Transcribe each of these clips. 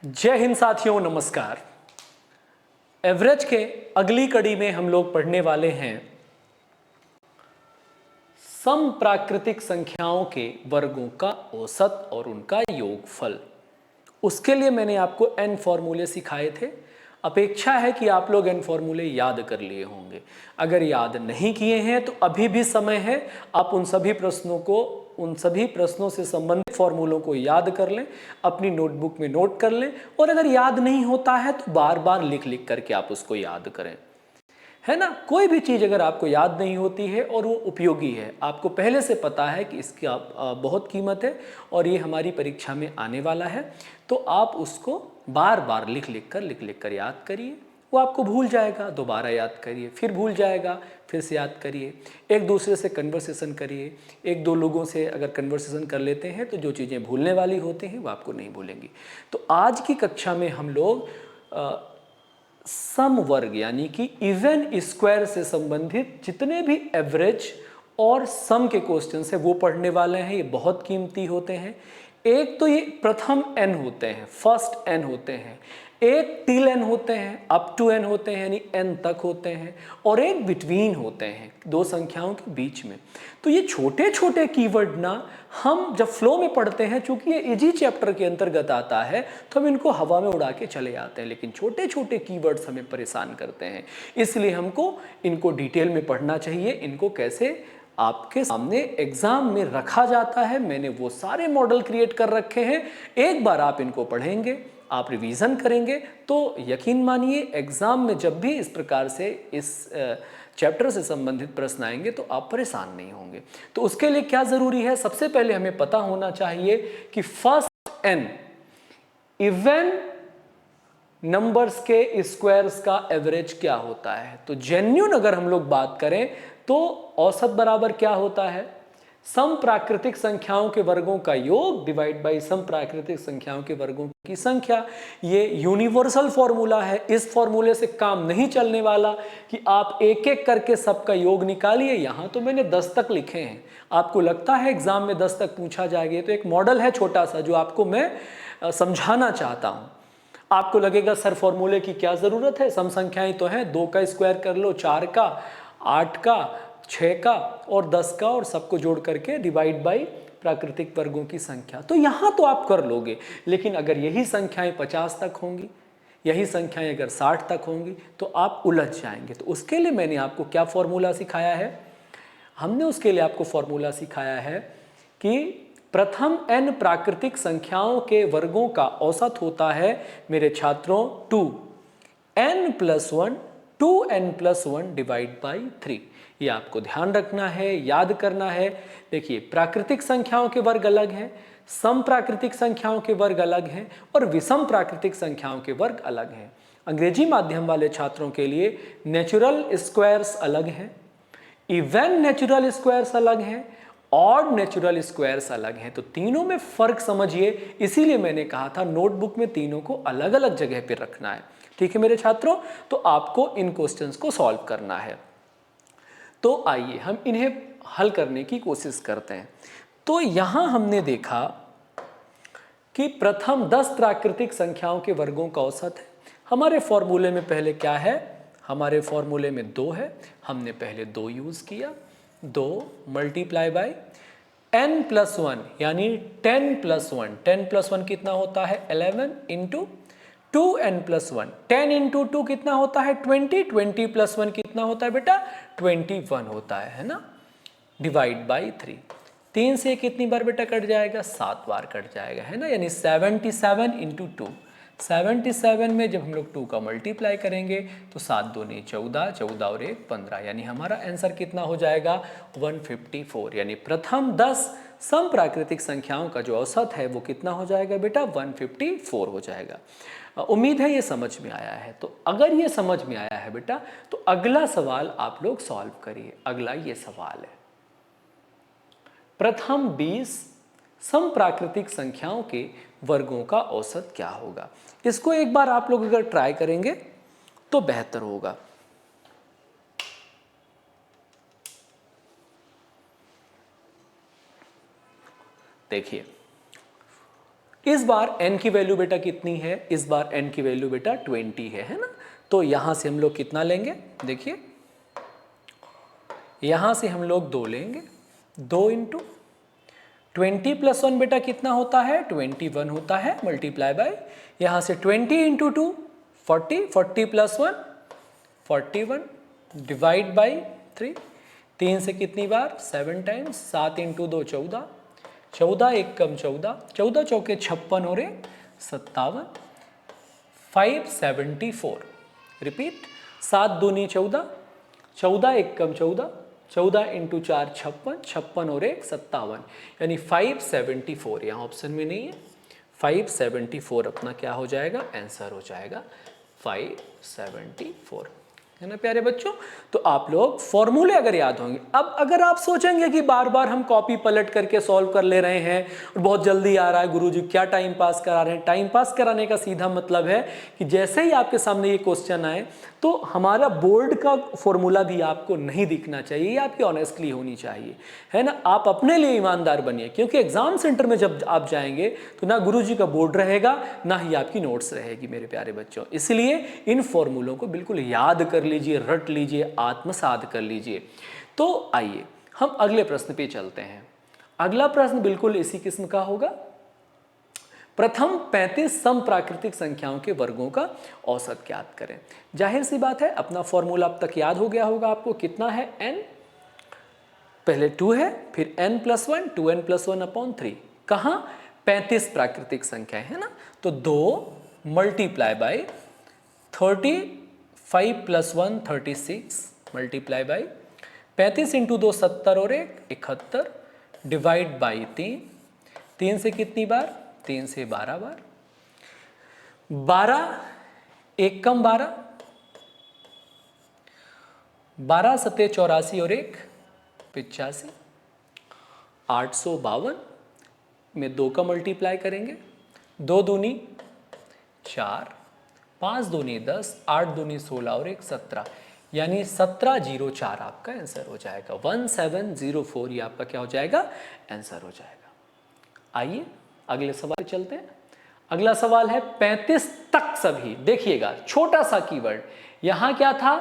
जय हिंद साथियों, नमस्कार। एवरेज के अगली कड़ी में हम लोग पढ़ने वाले हैं समप्राकृतिक संख्याओं के वर्गों का औसत और उनका योगफल। उसके लिए मैंने आपको n फॉर्मूले सिखाए थे। अपेक्षा है कि आप लोग n फॉर्मूले याद कर लिए होंगे। अगर याद नहीं किए हैं तो अभी भी समय है, आप उन सभी प्रश्नों से संबंधित फॉर्मूलों को याद कर लें, अपनी नोटबुक में नोट कर लें, और अगर याद नहीं होता है तो बार बार लिख लिख करके आप उसको याद करें, है ना। कोई भी चीज़ अगर आपको याद नहीं होती है और वो उपयोगी है, आपको पहले से पता है कि इसकी बहुत कीमत है और ये हमारी परीक्षा में आने वाला है, तो आप उसको बार बार लिख लिख कर याद करिए। वो आपको भूल जाएगा, दोबारा याद करिए, फिर भूल जाएगा, फिर से याद करिए। एक दूसरे से कन्वर्सेशन करिए। एक दो लोगों से अगर कन्वर्सेशन कर लेते हैं तो जो चीज़ें भूलने वाली होती हैं वो आपको नहीं भूलेंगी। तो आज की कक्षा में हम लोग सम वर्ग यानी कि इवन स्क्वायर से संबंधित जितने भी एवरेज और सम के क्वेश्चंस है वो पढ़ने वाले हैं। ये बहुत कीमती होते हैं। एक तो ये प्रथम n होते हैं, फर्स्ट n होते हैं, एक टिल n होते हैं, अप टू n होते हैं यानी n तक होते हैं, और एक बिटवीन होते हैं, दो संख्याओं के बीच में। तो ये छोटे छोटे कीवर्ड ना हम जब फ्लो में पढ़ते हैं, चूंकि ये इजी चैप्टर के अंतर्गत आता है, तो हम इनको हवा में उड़ा के चले जाते हैं, लेकिन छोटे छोटे कीवर्ड्स हमें परेशान करते हैं। इसलिए हमको इनको डिटेल में पढ़ना चाहिए। इनको कैसे आपके सामने एग्जाम में रखा जाता है, मैंने वो सारे मॉडल क्रिएट कर रखे हैं। एक बार आप इनको पढ़ेंगे, आप रिवीजन करेंगे, तो यकीन मानिए एग्जाम में जब भी इस प्रकार से इस चैप्टर से संबंधित प्रश्न आएंगे तो आप परेशान नहीं होंगे। तो उसके लिए क्या जरूरी है, सबसे पहले हमें पता होना चाहिए कि फर्स्ट n इवन नंबर्स के स्क्वायर्स का एवरेज क्या होता है। तो जेन्युइन अगर हम लोग बात करें तो औसत बराबर क्या होता है, सम प्राकृतिक संख्याओं के वर्गों का योग डिवाइड बाई सम प्राकृतिक संख्याओं के वर्गों की संख्या। ये यूनिवर्सल फॉर्मूला है। इस फॉर्मूले से काम नहीं चलने वाला कि आप एक एक करके सबका योग निकालिए। यहां तो मैंने 10 तक लिखे हैं। आपको लगता है एग्जाम में 10 तक पूछा जाएगा, तो एक मॉडल है छोटा सा जो आपको मैं समझाना चाहता हूं। आपको लगेगा सर फॉर्मूले की क्या जरूरत है, सम संख्याएं तो हैं, 2 का स्क्वायर कर लो, 4 का, 8 का, 6 का और 10 का, और सबको जोड़ करके डिवाइड बाई प्राकृतिक वर्गों की संख्या। तो यहां तो आप कर लोगे, लेकिन अगर यही संख्याएं 50 तक होंगी, यही संख्याएं अगर 60 तक होंगी, तो आप उलझ जाएंगे। तो उसके लिए मैंने आपको क्या फॉर्मूला सिखाया है, हमने उसके लिए आपको फॉर्मूला सिखाया है कि प्रथम n प्राकृतिक संख्याओं के वर्गों का औसत होता है मेरे छात्रों 2n+1 2n+1 डिवाइड बाई 3। ये आपको ध्यान रखना है, याद करना है। देखिए, प्राकृतिक संख्याओं के वर्ग अलग हैं, सम प्राकृतिक संख्याओं के वर्ग अलग हैं, और विषम प्राकृतिक संख्याओं के वर्ग अलग हैं। अंग्रेजी माध्यम वाले छात्रों के लिए नेचुरल स्क्वायर्स अलग हैं, इवन नेचुरल स्क्वायर्स अलग हैं, ऑड नेचुरल स्क्वायर्स अलग हैं। तो तीनों में फर्क समझिए। इसीलिए मैंने कहा था नोटबुक में तीनों को अलग अलग जगह पर रखना है। ठीक है मेरे छात्रों, तो आपको इन क्वेश्चंस को सॉल्व करना है। तो आइए हम इन्हें हल करने की कोशिश करते हैं। तो यहां हमने देखा कि प्रथम 10 प्राकृतिक संख्याओं के वर्गों का औसत है। हमारे फॉर्मूले में पहले क्या है, हमारे फॉर्मूले में 2 है, हमने पहले 2 यूज किया, 2 मल्टीप्लाई बाय n+1 यानी 10+1। 10+1 कितना होता है, 11 इंटू 2n+1। 10 इंटू 2 कितना होता है, 20। 20+1 कितना होता है बेटा, 21 होता है ना, डिवाइड बाई 3। 3 से कितनी बार बेटा कट जाएगा, 7 बार कट जाएगा, है ना, यानी 77 इंटू 2। 77 में जब हम लोग 2 का मल्टीप्लाई करेंगे तो 7 दूनी 14, 14 और 1 15, यानी हमारा आंसर कितना हो जाएगा, 154। यानी प्रथम 10 सम प्राकृतिक संख्याओं का जो औसत है वो कितना हो जाएगा बेटा, 154 हो जाएगा। उम्मीद है ये समझ में आया है। तो अगर ये समझ में आया है बेटा, तो अगला सवाल आप लोग सॉल्व करिए। अगला ये सवाल है, प्रथम 20 सम प्राकृतिक संख्याओं के वर्गों का औसत क्या होगा। इसको एक बार आप लोग अगर ट्राई करेंगे तो बेहतर होगा। देखिए, इस बार n की वैल्यू बेटा कितनी है, इस बार n की वैल्यू बेटा 20 है ना। तो यहां से हम लोग कितना लेंगे, देखिए यहां से हम लोग 2 लेंगे, 2 इंटू 20 प्लस 1 बेटा कितना होता है, 21 होता है, मल्टीप्लाई बाय यहां से 20 इंटू 2 40, 40 प्लस 1 41, डिवाइड बाई 3, 3 से कितनी बार 7 टाइम्स, 7 इंटू 2 14, 14 एक कम 14, 14 चौके 56 और 1 57, 574। रिपीट, 7 दूनी 14, 14 एक कम 14, 14 इंटू 4 56, 56 और 1 57, यानी 574 यहाँ ऑप्शन में नहीं है। 574 अपना क्या हो जाएगा, आंसर हो जाएगा 574, है ना प्यारे बच्चों। तो आप लोग फॉर्मूले अगर याद होंगे, अब अगर आप सोचेंगे कि बार बार हम कॉपी पलट करके सॉल्व कर ले रहे हैं और बहुत जल्दी आ रहा है, गुरुजी क्या टाइम पास करा रहे हैं। टाइम पास कराने का सीधा मतलब है कि जैसे ही आपके सामने ये क्वेश्चन आए तो हमारा बोर्ड का फॉर्मूला भी आपको नहीं दिखना चाहिए, ये आपकी ऑनेस्टली होनी चाहिए, है ना। आप अपने लिए ईमानदार बनिए, क्योंकि एग्जाम सेंटर में जब आप जाएंगे तो ना गुरुजी का बोर्ड रहेगा ना ही आपकी नोट्स रहेगी मेरे प्यारे बच्चों। इसलिए इन फॉर्मूलों को बिल्कुल याद कर लीजिए, रट लीजिए, आत्मसात कर लीजिए। तो आइए हम अगले प्रश्न पे चलते हैं। अगला प्रश्न बिल्कुल इसी किस्म का होगा। प्रथम 35 समप्राकृतिक संख्याओं के वर्गों का औसत ज्ञात करें। जाहिर सी बात है अपना फॉर्मूला अब तक याद हो गया होगा आपको, कितना है n, पहले 2 है, फिर n plus 1, 2n plus 1 upon 3, कहाँ 35 प्राकृतिक संख्या है ना। तो 2 multiply by 35 plus 1 36 multiply by 35 into 2 70 और 1 71, डिवाइड बाई 3, 3 से कितनी बार, 3 से 12 बार, 12 एक कम 12, 12 सते 84 और 1 85, 852 में 2 का मल्टीप्लाई करेंगे, 2 दूनी 4, 5 दूनी 10, 8 दूनी 16 और 1 17, यानी 1704 आपका आंसर हो जाएगा। 1704 ये आपका क्या हो जाएगा, आंसर हो जाएगा। आइए अगले सवाल चलते हैं। अगला सवाल है 35 तक सभी। देखिएगा छोटा सा कीवर्ड, यहां क्या था,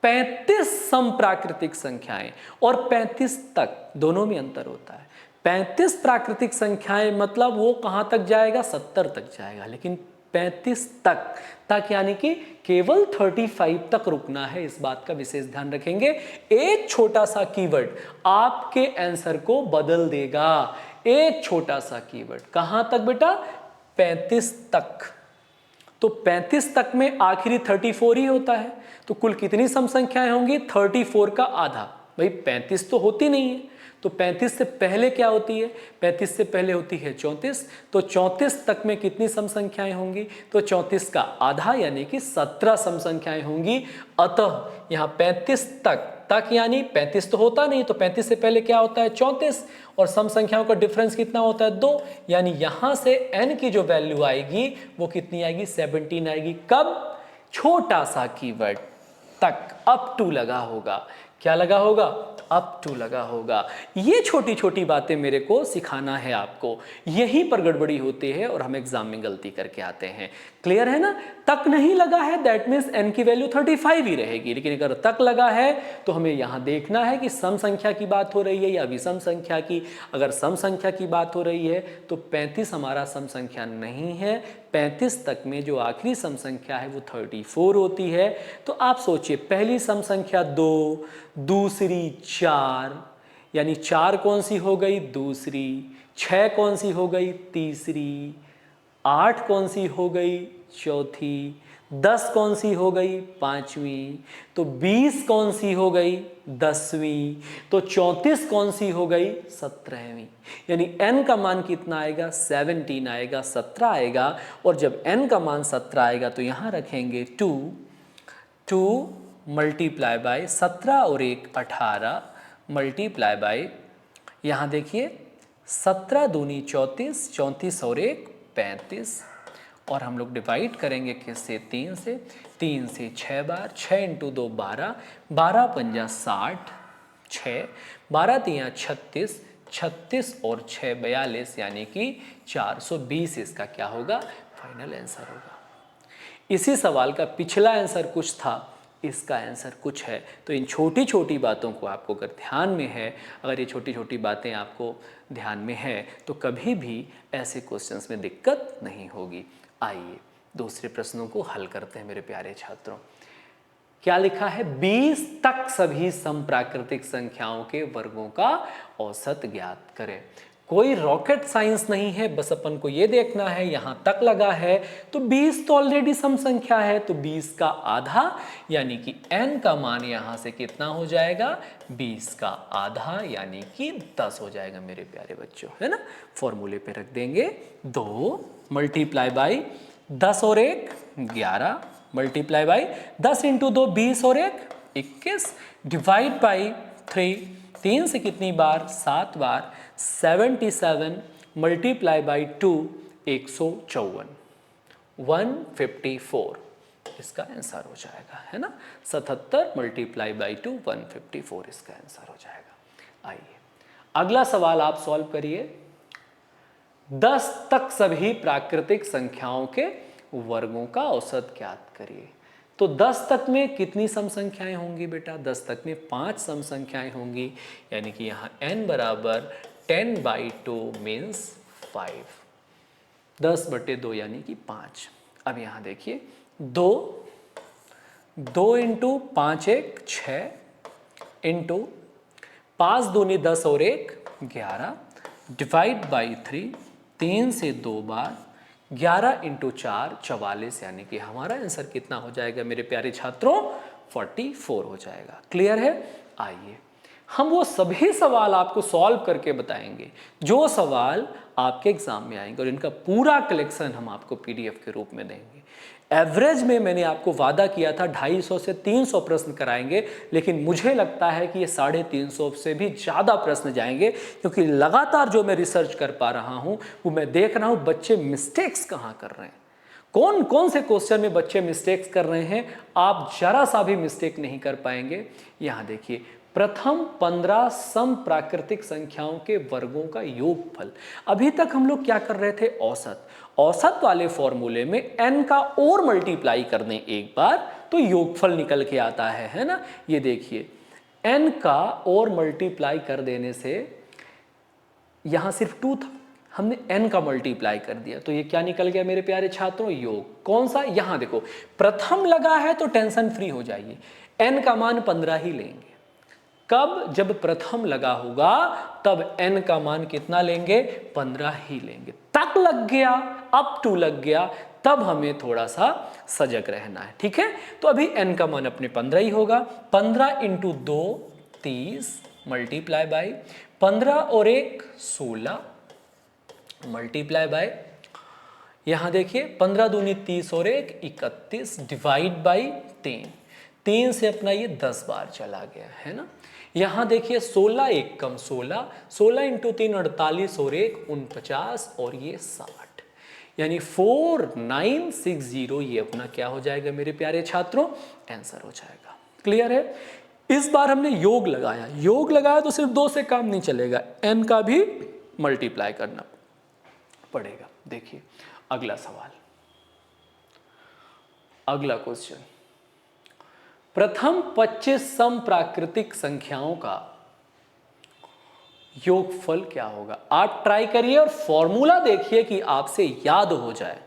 35 समप्राकृतिक संख्याएं और 35 तक, दोनों में अंतर होता है। 35 प्राकृतिक संख्याएं मतलब वो कहां तक जाएगा, 70 तक जाएगा, लेकिन 35 तक यानी कि केवल 35 तक रुकना है, इस बात का विशेष ध्यान रखेंगे। एक छोटा सा कीवर्ड आपके आंसर को बदल देगा, एक छोटा सा कीवर्ड। कहां तक बेटा, 35 तक। तो 35 तक में आखिरी 34 ही होता है, तो कुल कितनी सम संख्याएं होंगी, 34 का आधा। भाई 35 तो होती नहीं है, तो 35 से पहले क्या होती है, 35 से पहले होती है 34, तो 34 तक में कितनी सम संख्याएं होंगी, तो 34 का आधा यानी कि 17 सम संख्याएं होंगी। अतः यहाँ 35 तक यानी 35 तो होता नहीं, तो 35 से पहले क्या होता है 34, और सम संख्याओं का डिफरेंस कितना होता है 2, यानी यहां से n की जो वैल्यू आएगी वो कितनी आएगी, 17 आएगी। कब, छोटा सा कीवर्ड तक, अप टू लगा होगा। क्या लगा होगा, अप टू लगा होगा। ये छोटी छोटी बातें मेरे को सिखाना है आपको, यहीं पर गड़बड़ी होती है और हम एग्जाम में गलती करके आते हैं। क्लियर है ना, तक नहीं लगा है दैट मीन्स n की वैल्यू 35 ही रहेगी, लेकिन अगर तक लगा है तो हमें यहां देखना है कि सम संख्या की बात हो रही है या विषम संख्या की। अगर सम संख्या की बात हो रही है तो 35 हमारा सम संख्या नहीं है, 35 तक में जो आखिरी सम संख्या है वो 34 होती है। तो आप सोचिए, पहली सम संख्या 2, दूसरी 4, यानी 4 कौन सी हो गई, दूसरी, 6 कौन सी हो गई, तीसरी, 8 कौन सी हो गई, चौथी, 10 कौन सी हो गई, पांचवी, तो 20 कौन सी हो गई, 10वीं, तो 34 कौन सी हो गई, 17वीं। यानी n का मान कितना आएगा, 17 आएगा, 17 आएगा। और जब n का मान 17 आएगा तो यहां रखेंगे 2 मल्टीप्लाई बाय 17 और 1 18 मल्टीप्लाई बाय, यहाँ देखिए 17 दूनी 34, 34 और 1 35, और हम लोग डिवाइड करेंगे किससे, 3 से। 3 से 6 बार, 6 इंटू 2 12, 12 पंजा 60, 6, 12 तियाँ 36, 36 और 6 42 यानी कि 420 इसका क्या होगा, फाइनल आंसर होगा। इसी सवाल का पिछला आंसर कुछ था, इसका आंसर कुछ है। तो इन छोटी छोटी बातों को आपको अगर ध्यान में है, अगर ये छोटी छोटी बातें आपको ध्यान में है तो कभी भी ऐसे क्वेश्चंस में दिक्कत नहीं होगी। आइए दूसरे प्रश्नों को हल करते हैं मेरे प्यारे छात्रों। क्या लिखा है, 20 तक सभी समप्राकृतिक संख्याओं के वर्गों का औसत ज्ञात करें। कोई रॉकेट साइंस नहीं है, बस अपन को ये देखना है यहां तक लगा है तो 20 तो ऑलरेडी सम संख्या है, तो 20 का आधा यानी कि n का मान यहां से कितना हो जाएगा, 20 का आधा यानी कि 10 हो जाएगा मेरे प्यारे बच्चों, है ना। फॉर्मूले पे रख देंगे 2 मल्टीप्लाई बाई 10 और 1 11 मल्टीप्लाई बाई 10 इंटू 2 20 और 1 21 डिवाइड बाई 3 3 से कितनी बार 7 बार 77 मल्टीप्लाई बाई 2 154 154 इसका आंसर हो जाएगा, है ना। 77 मल्टीप्लाई बाई 2 154 इसका आंसर हो जाएगा। आइए अगला सवाल आप सॉल्व करिए। 10 तक सभी प्राकृतिक संख्याओं के वर्गों का औसत ज्ञात करिए। तो 10 तक में कितनी सम संख्याएं होंगी बेटा, 10 तक में 5 सम संख्याएं होंगी, यानी कि यहाँ n बराबर 10/2 मीन्स 5, 10/2 यानी कि 5। अब यहाँ देखिए 2 इंटू 5 1 6 इंटू 5 दूनी 10 और 1 11 डिवाइड बाई 3 से 2 बार 11 इंटू 4 44 यानी कि हमारा आंसर कितना हो जाएगा मेरे प्यारे छात्रों, 44 हो जाएगा। क्लियर है। आइए हम वो सभी सवाल आपको सॉल्व करके बताएंगे जो सवाल आपके एग्जाम में आएंगे, और इनका पूरा कलेक्शन हम आपको पीडीएफ के रूप में देंगे। एवरेज में मैंने आपको वादा किया था 250 से 300 प्रश्न कराएंगे, लेकिन मुझे लगता है कि ये 350 से भी ज़्यादा प्रश्न जाएंगे, क्योंकि लगातार जो मैं रिसर्च कर पा रहा हूँ वो मैं देख रहा हूँ बच्चे मिस्टेक्स कहाँ कर रहे हैं, कौन कौन से क्वेश्चन में बच्चे मिस्टेक्स कर रहे हैं। आप जरा सा भी मिस्टेक नहीं कर पाएंगे। यहाँ देखिए प्रथम 15 सम प्राकृतिक संख्याओं के वर्गों का योगफल। अभी तक हम लोग क्या कर रहे थे, औसत वाले फॉर्मूले में n का और मल्टीप्लाई कर दें एक बार तो योगफल निकल के आता है ना। ये देखिए n का और मल्टीप्लाई कर देने से यहां सिर्फ 2 था, हमने n का मल्टीप्लाई कर दिया तो ये क्या निकल गया मेरे प्यारे छात्रों, योग। कौन सा, यहां देखो प्रथम लगा है तो टेंशन फ्री हो जाइए, n का मान 15 ही लेंगे। कब, जब प्रथम लगा होगा तब n का मान कितना लेंगे, 15 ही लेंगे। तक लग गया, अप टू लग गया, तब हमें थोड़ा सा सजग रहना है, ठीक है। तो अभी n का मान अपने 15 ही होगा। 15 इंटू 2 30 मल्टीप्लाई बाई 15 और 1 16 मल्टीप्लाई बाय, यहां देखिए 15 दूनी 30 और 1 31 डिवाइड बाई 3 से अपना ये 10 बार चला गया है ना। यहां देखिए 16 1 कम 16 इंटू 3 48 और 1 49 और ये 60 यानी 4960 ये अपना क्या हो जाएगा मेरे प्यारे छात्रों, आंसर हो जाएगा। क्लियर है। इस बार हमने योग लगाया तो सिर्फ 2 से काम नहीं चलेगा, n का भी मल्टीप्लाई करना पड़ेगा। देखिए अगला सवाल, अगला क्वेश्चन, प्रथम 25 सम प्राकृतिक संख्याओं का योगफल क्या होगा। आप ट्राई करिए और फॉर्मूला देखिए कि आपसे याद हो जाए,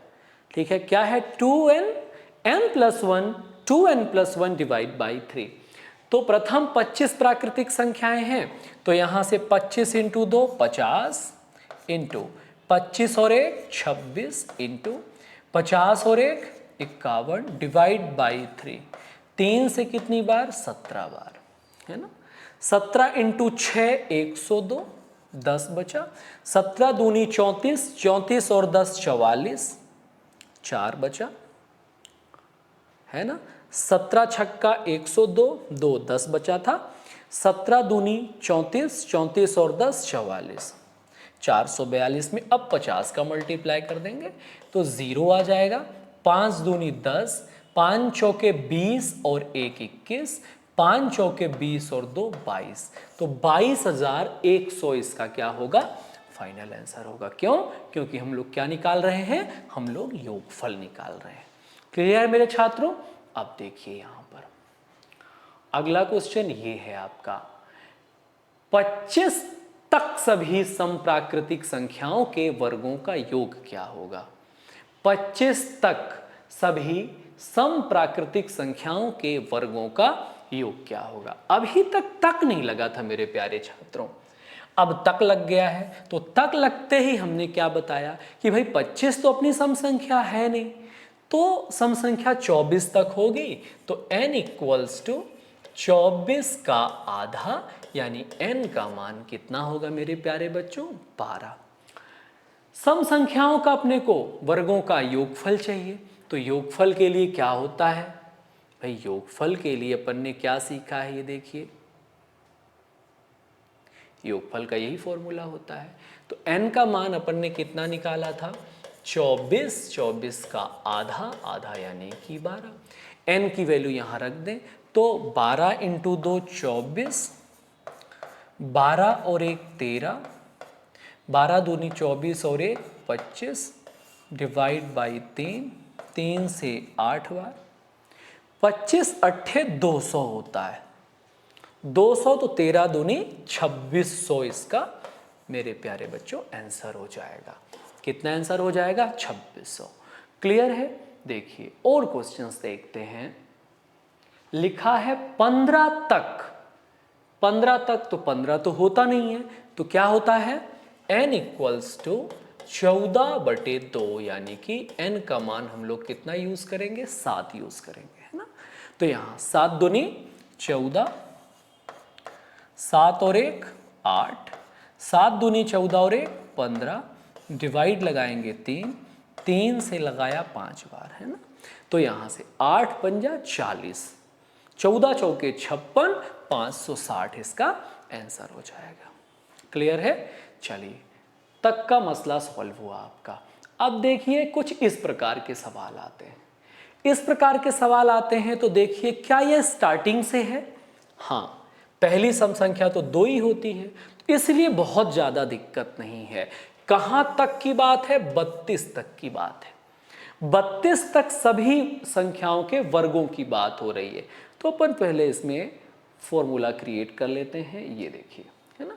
ठीक है। क्या है, 2n+1 डिवाइड बाई 3। तो प्रथम 25 प्राकृतिक संख्याएं हैं तो यहां से 25 इंटू 2 50 इंटू 25 और 1 26 इंटू 50 और 1 51 डिवाइड बाई 3 से कितनी बार, 17 बार, है ना। 17 इंटू 6 102 10 बचा, 17 दूनी 34 34 और 10 44 4 बचा, है ना। 17 छक्का 102 2 10 बचा था, 17 दूनी 34 34 और 10 44 442 में अब 50 का मल्टीप्लाई कर देंगे तो 0 आ जाएगा। 5 दूनी 10 5 चौके 20 और 1 21 5 चौके 20 और 2 22, तो 22,100 इसका क्या होगा, फाइनल आंसर होगा। क्यों? क्योंकि हम लोग क्या निकाल रहे हैं, हम लोग योगफल निकाल रहे हैं। क्लियर है मेरे छात्रों? अब देखिए यहां पर अगला क्वेश्चन ये है आपका, 25 तक सभी समप्राकृतिक संख्याओं के वर्गों का योग क्या होगा। 25 तक सभी समप्राकृतिक संख्याओं के वर्गों का योग क्या होगा। अभी तक नहीं लगा था मेरे प्यारे छात्रों, अब तक लग गया है। तो तक लगते ही हमने क्या बताया कि भाई 25 तो अपनी सम संख्या है नहीं, तो सम संख्या 24 तक होगी। तो n इक्वल्स टू 24 का आधा, यानी n का मान कितना होगा मेरे प्यारे बच्चों, 12। सम संख्याओं का अपने को वर्गों का योगफल चाहिए, तो योगफल के लिए क्या होता है भाई, योगफल के लिए अपन ने क्या सीखा है, ये देखिए योगफल का यही फॉर्मूला होता है। तो n का मान अपन ने कितना निकाला था, 24, 24 का आधा, आधा यानी कि 12। n की वैल्यू यहाँ रख दें तो 12 इंटू 2 24, 12 और 1 13, 12 दूनी 24 और 1 25, डिवाइड बाई 3, 3 से 8 बार, 25 अट्ठे 200 होता है, 200 तो 13 दूनी 2600 इसका मेरे प्यारे बच्चों आंसर हो जाएगा। कितना आंसर हो जाएगा, 2600। क्लियर है? देखिए और क्वेश्चंस देखते हैं। लिखा है 15 तक, 15 तक, तो 15 तो होता नहीं है, तो क्या होता है, n इक्वल्स टू 14/2, यानी कि n का मान हम लोग कितना यूज करेंगे, 7 यूज करेंगे, है ना। तो यहाँ 7 दूनी 14, 7 और 1 8, 7 दूनी 14 और 1 15, डिवाइड लगाएंगे 3, 3 से लगाया 5 बार, है ना। तो यहाँ से 8 पंजा 40, 14 चौके 56, 560 इसका आंसर हो जाएगा। क्लियर है? चलिए तक का मसला सॉल्व हुआ आपका। अब देखिए कुछ इस प्रकार के सवाल आते हैं, इस प्रकार के सवाल आते हैं तो देखिए क्या यह स्टार्टिंग से है, हाँ पहली सम संख्या तो 2 ही होती है, इसलिए बहुत ज्यादा दिक्कत नहीं है। कहां तक की बात है, 32 तक की बात है, 32 तक सभी संख्याओं के वर्गों की बात हो रही है। तो अपन पहले इसमें फॉर्मूला क्रिएट कर लेते हैं, ये देखिए, है ना।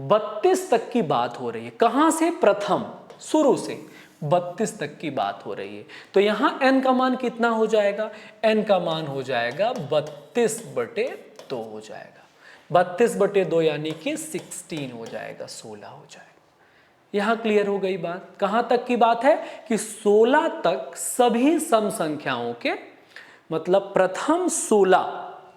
32 तक की बात हो रही है, कहां से, प्रथम शुरू से 32 तक की बात हो रही है। तो यहां n का मान कितना हो जाएगा, n का मान हो जाएगा 32/2 हो जाएगा, 32/2 यानी कि 16 हो जाएगा, 16 हो जाएगा। यहां क्लियर हो गई बात। कहां तक की बात है कि 16 तक सभी सम संख्याओं के, मतलब प्रथम 16,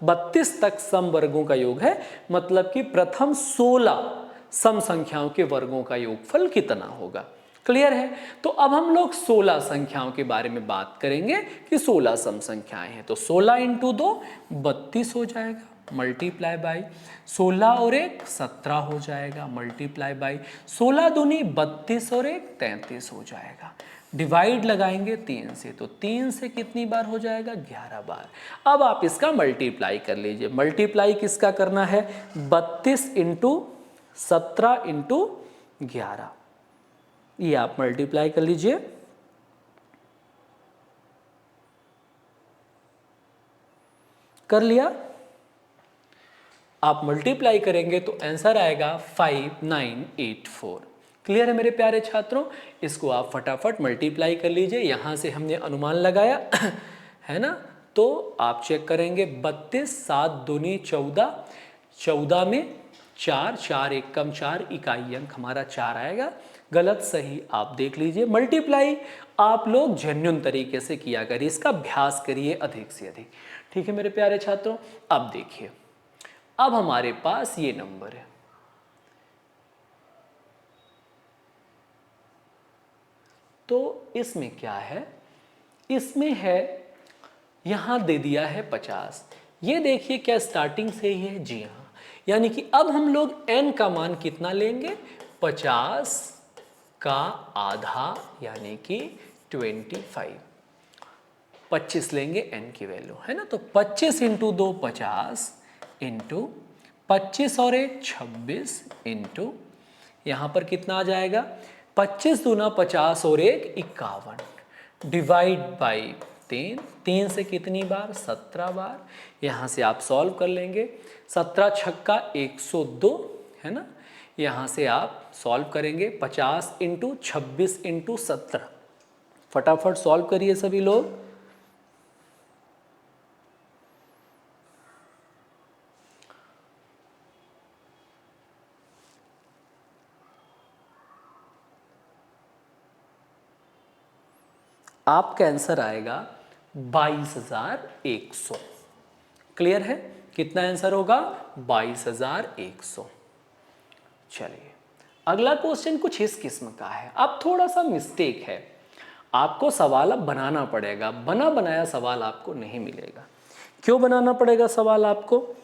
32 तक सम वर्गों का योग है, मतलब कि प्रथम 16 सम संख्याओं के वर्गों का योगफल कितना होगा। क्लियर है? तो अब हम लोग 16 संख्याओं के बारे में बात करेंगे कि 16 सम संख्याएं हैं। तो 16 इंटू 2 32 हो जाएगा, मल्टीप्लाई बाई 16 और 1 17 हो जाएगा, मल्टीप्लाई बाई 16 दूनी 32 और 1 33 हो जाएगा, डिवाइड लगाएंगे 3 से, तो 3 से कितनी बार हो जाएगा, 11 बार। अब आप इसका मल्टीप्लाई कर लीजिए। मल्टीप्लाई किसका करना है, 32 इंटू 17 इंटू 11, ये आप मल्टीप्लाई कर लीजिए। कर लिया? आप मल्टीप्लाई करेंगे तो आंसर आएगा 5984। क्लियर है मेरे प्यारे छात्रों? इसको आप फटाफट मल्टीप्लाई कर लीजिए। यहां से हमने अनुमान लगाया है ना, तो आप चेक करेंगे 32, 7 दूनी 14, 14 में 4, 4 एक कम 4, इकाई अंक हमारा 4 आएगा। गलत सही आप देख लीजिए। मल्टीप्लाई आप लोग जेन्युइन तरीके से किया करिए, इसका अभ्यास करिए अधिक से अधिक। ठीक है मेरे प्यारे छात्रों? अब देखिए, अब हमारे पास ये नंबर है, तो इसमें क्या है, इसमें है, यहां दे दिया है 50। ये देखिए क्या स्टार्टिंग से ही है, जी हाँ, यानी कि अब हम लोग n का मान कितना लेंगे, 50 का आधा यानी कि 25। 25 लेंगे n की वैल्यू, है ना। तो 25 इंटू 2 50 इंटू 25 और 1 26 इंटू यहाँ पर कितना आ जाएगा 25 दूना 50 और 1 51 डिवाइड बाई 3, 3 से कितनी बार 17 बार। यहाँ से आप सॉल्व कर लेंगे, 17 छक्का 102, है ना। यहाँ से आप सॉल्व करेंगे 50 इंटू 26 इंटू 17, फटाफट सॉल्व करिए सभी लोग। आपका आंसर आएगा 22,100। क्लियर है, कितना आंसर होगा 22,100। चलिए अगला क्वेश्चन कुछ इस किस्म का है। अब थोड़ा सा मिस्टेक है, आपको सवाल अब बनाना पड़ेगा, बना बनाया सवाल आपको नहीं मिलेगा। क्यों बनाना पड़ेगा सवाल आपको?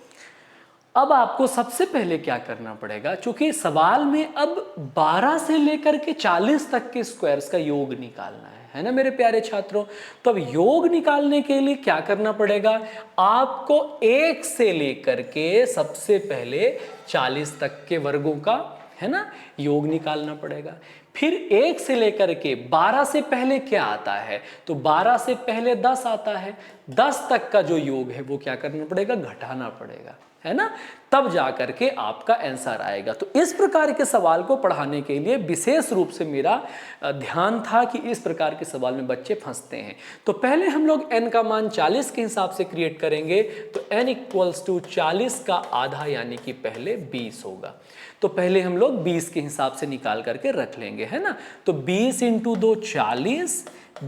अब आपको सबसे पहले क्या करना पड़ेगा, चूंकि सवाल में अब 12 से लेकर के 40 तक के स्क्वायर्स का योग निकालना है ना मेरे प्यारे छात्रों। तो अब योग निकालने के लिए क्या करना पड़ेगा, आपको 1 से लेकर के सबसे पहले 40 तक के वर्गों का, है ना, योग निकालना पड़ेगा। फिर 1 से लेकर के 12 से पहले क्या आता है, तो 12 से पहले 10 आता है, 10 तक का जो योग है वो क्या करना पड़ेगा, घटाना पड़ेगा, है ना, तब जाकर के आपका आंसर आएगा। तो इस प्रकार के सवाल को पढ़ाने के लिए विशेष रूप से मेरा ध्यान था कि इस प्रकार के सवाल में बच्चे फंसते हैं। तो पहले हम लोग n का मान 40 के हिसाब से क्रिएट करेंगे, तो n इक्वल्स टू 40 का आधा यानी कि पहले 20 होगा। तो पहले हम लोग 20 के हिसाब से निकाल करके रख लेंगे, है ना। तो 20 इंटू 2 40,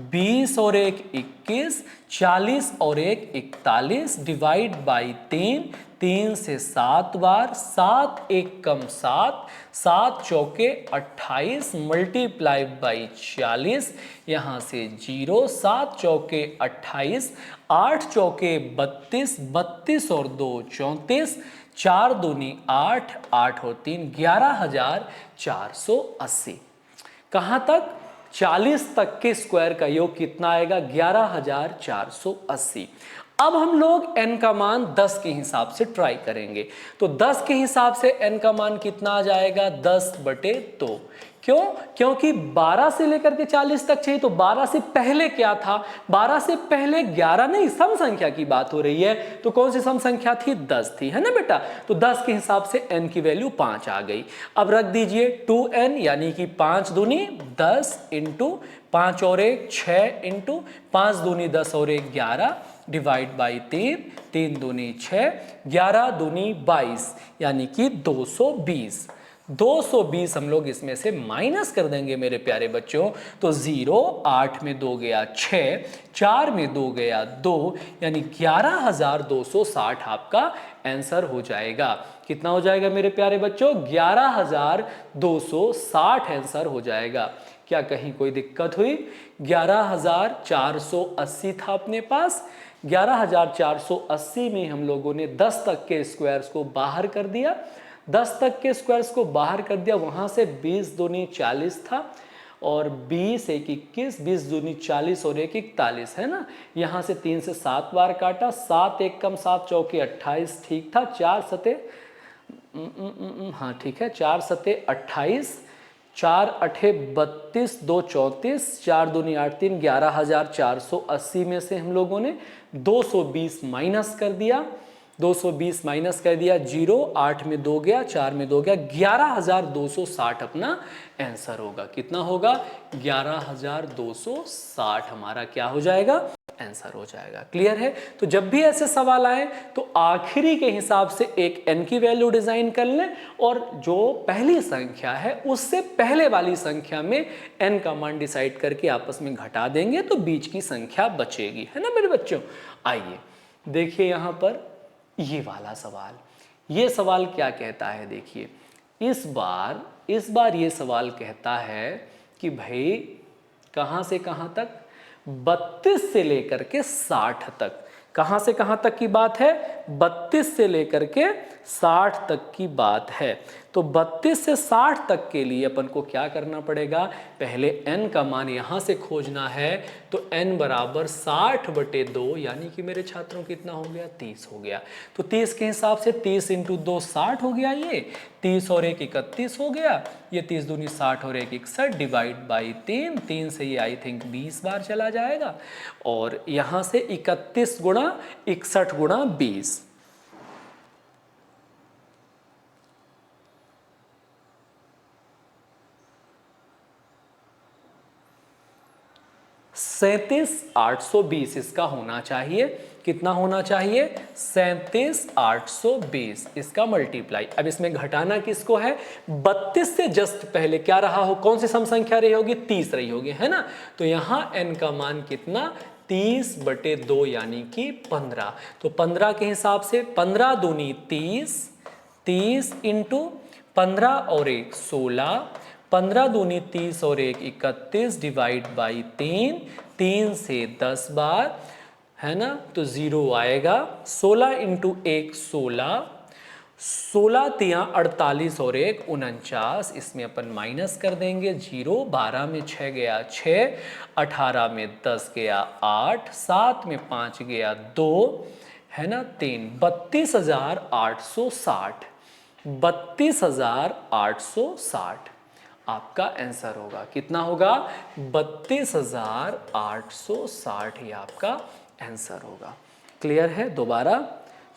20 और 1 21, 40 और 1 41 डिवाइड बाई 3, 3 से 7 बार, 7 1 कम 7, 7 चौके 28 मल्टीप्लाई बाई 40, यहाँ से 0, 7 चौके 28, 8 चौके 32, 32 और 2 34, 4 दूनी 8, 8 और 3 11,480। कहाँ तक, 40 तक के स्क्वायर का योग कितना आएगा 11,480। अब हम लोग n का मान 10 के हिसाब से ट्राई करेंगे। तो 10 के हिसाब से n का मान कितना आ जाएगा 10/2। क्यों? क्योंकि 12 से लेकर के 40 तक चाहिए। तो 12 से पहले क्या था, 12 से पहले 11 नहीं, सम संख्या की बात हो रही है। तो कौन सी सम संख्या थी, 10 थी, है ना बेटा। तो 10 के हिसाब से n की वैल्यू 5 आ गई। अब रख दीजिए 2n यानी कि 5 दूनी 10 इंटू 5 और 1 6 इंटू 5 दूनी 10 और 1 11 डिवाइड बाई 3, 3 दूनी 6, 11 दूनी 22 यानी कि 220। 220 हम लोग इसमें से माइनस कर देंगे मेरे प्यारे बच्चों। तो 0, 8 में 2 गया 6, 4 में 2 गया 2, यानी 11,260 आपका आंसर हो जाएगा। कितना हो जाएगा मेरे प्यारे बच्चों, 11,260 आंसर हो जाएगा। क्या कहीं कोई दिक्कत हुई? 11,480 था अपने पास। 11,480 में हम लोगों ने 10 तक के स्क्वायर्स को बाहर कर दिया, 10 तक के स्क्वायर्स को बाहर कर दिया। वहां से 20 दूनी 40 था और 20 1 21, 20 दूनी 40 और 1 41, है ना। यहाँ से 3 से 7 बार काटा, 7 1 कम 7 चौके 28, ठीक था। 4 सते हाँ ठीक है, 4 सते 28, 4 अठे 32, 2 34, 4 दूनी 8 3, 11,480 में से हम लोगों ने 220 माइनस कर दिया। 220 माइनस कर दिया, 0, 8 में 2 गया, 4 में 2 गया, 11,260 अपना आंसर होगा। कितना होगा, 11,260 हमारा क्या हो जाएगा, आंसर हो जाएगा। क्लियर है। तो जब भी ऐसे सवाल आए तो आखिरी के हिसाब से एक n की वैल्यू डिजाइन कर लें और जो पहली संख्या है उससे पहले वाली संख्या में n का मान डिसाइड करके आपस में घटा देंगे तो बीच की संख्या बचेगी, है ना मेरे बच्चों। आइए देखिए यहां पर ये वाला सवाल, ये सवाल क्या कहता है, देखिए इस बार ये सवाल कहता है कि भाई कहां से कहां तक, 32 से लेकर के 60 तक। कहां से कहां तक की बात है, 32 से लेकर के 60 तक की बात है। तो 32 से 60 तक के लिए अपन को क्या करना पड़ेगा, पहले n का मान यहां से खोजना है। तो n बराबर 60/2 यानी कि मेरे छात्रों कितना हो गया, 30 हो गया। तो 30 के हिसाब से 30 × 2 60 हो गया, ये 30 और 1 31 हो गया, ये 30 दूनी 60 और 1 61 डिवाइड बाई 3, 3 से ये आई थिंक 20 बार चला जाएगा, और यहां से 31 गुणा 61 गुणा 20, सैंतीस 820 इसका होना चाहिए। कितना होना चाहिए, 37,820 इसका मल्टीप्लाई। अब इसमें घटाना किसको है, 32 से जस्ट पहले क्या रहा हो, कौन सी सम संख्या रही होगी, 30 रही होगी, है ना। तो यहां n का मान कितना, 30/2 यानी कि 15। तो 15 के हिसाब से 15 दूनी 30, 30 इंटू 15 और 1 16, 15 दूनी 30 और 1 31 डिवाइड बाई 3, 3 से 10 बार, है ना, तो 0 आएगा। 16 इंटू 1 16, 16 तियां 48 और 1 49, इसमें अपन माइनस कर देंगे 0, 12 में 6 गया 6, 18 में 10 गया 8, 7 में 5 गया 2, है ना, 3, 32,860, 32,860 आपका आंसर होगा। कितना होगा, 32,860 ही आपका आंसर होगा। क्लियर है, दोबारा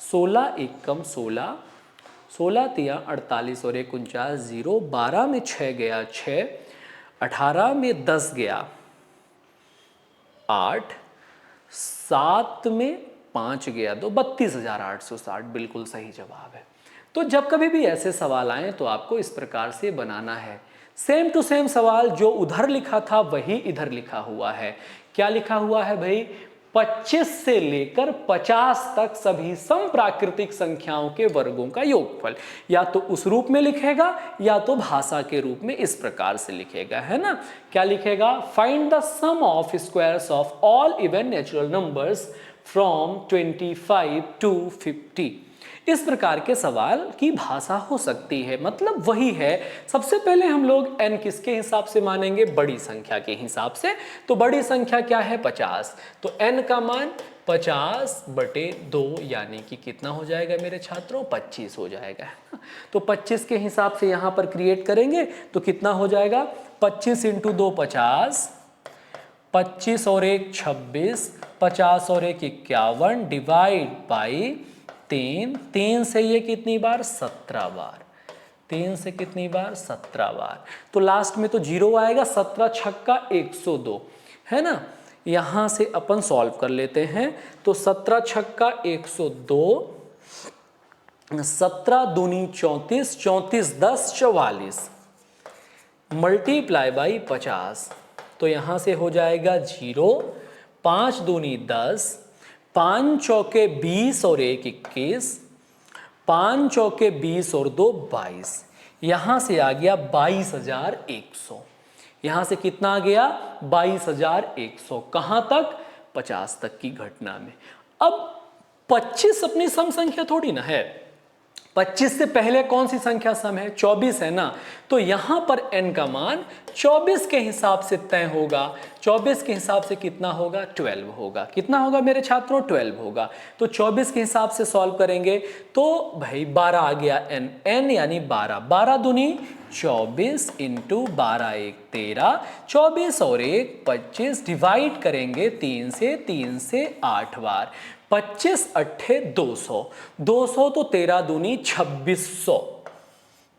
16 एकम 16, 16 तिया 48 और 1 49, 0, 12 में 6 गया 6, 18 में 10 गया 8, 7 में 5 गया 2, 32,860 बिल्कुल सही जवाब है। तो जब कभी भी ऐसे सवाल आए तो आपको इस प्रकार से बनाना है। सेम टू सेम सवाल जो उधर लिखा था वही इधर लिखा हुआ है। क्या लिखा हुआ है भाई, 25 से लेकर 50 तक सभी समप्राकृतिक संख्याओं के वर्गों का योगफल। या तो उस रूप में लिखेगा या तो भाषा के रूप में इस प्रकार से लिखेगा, है ना। क्या लिखेगा, find the sum of squares of all even natural numbers from 25 to 50। इस प्रकार के सवाल की भाषा हो सकती है, मतलब वही है। सबसे पहले हम लोग n किसके हिसाब से मानेंगे, बड़ी संख्या के हिसाब से। तो बड़ी संख्या क्या है, 50। तो n का मान 50/2 यानी कि कितना हो जाएगा मेरे छात्रों, 25 हो जाएगा, है ना। तो 25 के हिसाब से यहां पर क्रिएट करेंगे तो कितना हो जाएगा, 25 × 2 50, 25 और 1 26, 50 और 1 51 डिवाइड बाई 3, 3 से ये कितनी बार, 17 बार, 3 से कितनी बार, 17 बार। तो लास्ट में तो 0 आएगा, 17 छक्का 102, है ना। यहां से अपन सॉल्व कर लेते हैं। तो 17 छक्का 102, 17 दूनी 34, 34 10 44 मल्टीप्लाई बाई 50। तो यहां से हो जाएगा 0, 5 दूनी 10, 5 चौके 20 और 1 21, 5 चौके 20 और 2 22, यहां से आ गया 22,100। यहां से कितना आ गया, 22,100। कहां तक, 50 तक की घटना में। अब 25 अपनी सम संख्या थोड़ी ना है, 25 से पहले कौन सी संख्या सम है, 24 है ना। तो यहां पर n का मान 24 के हिसाब से तय होगा। 24 के हिसाब से कितना होगा, 12 होगा। कितना होगा मेरे छात्रों, 12 होगा। तो 24 के हिसाब से सॉल्व करेंगे तो भाई 12 आ गया n यानी 12, 12 दूनी 24 इंटू 12 1 13, 24 और 1 25 डिवाइड करेंगे 3 से 8 बार, 25 अट्ठे 200, 200 तो 13 दूनी 2600,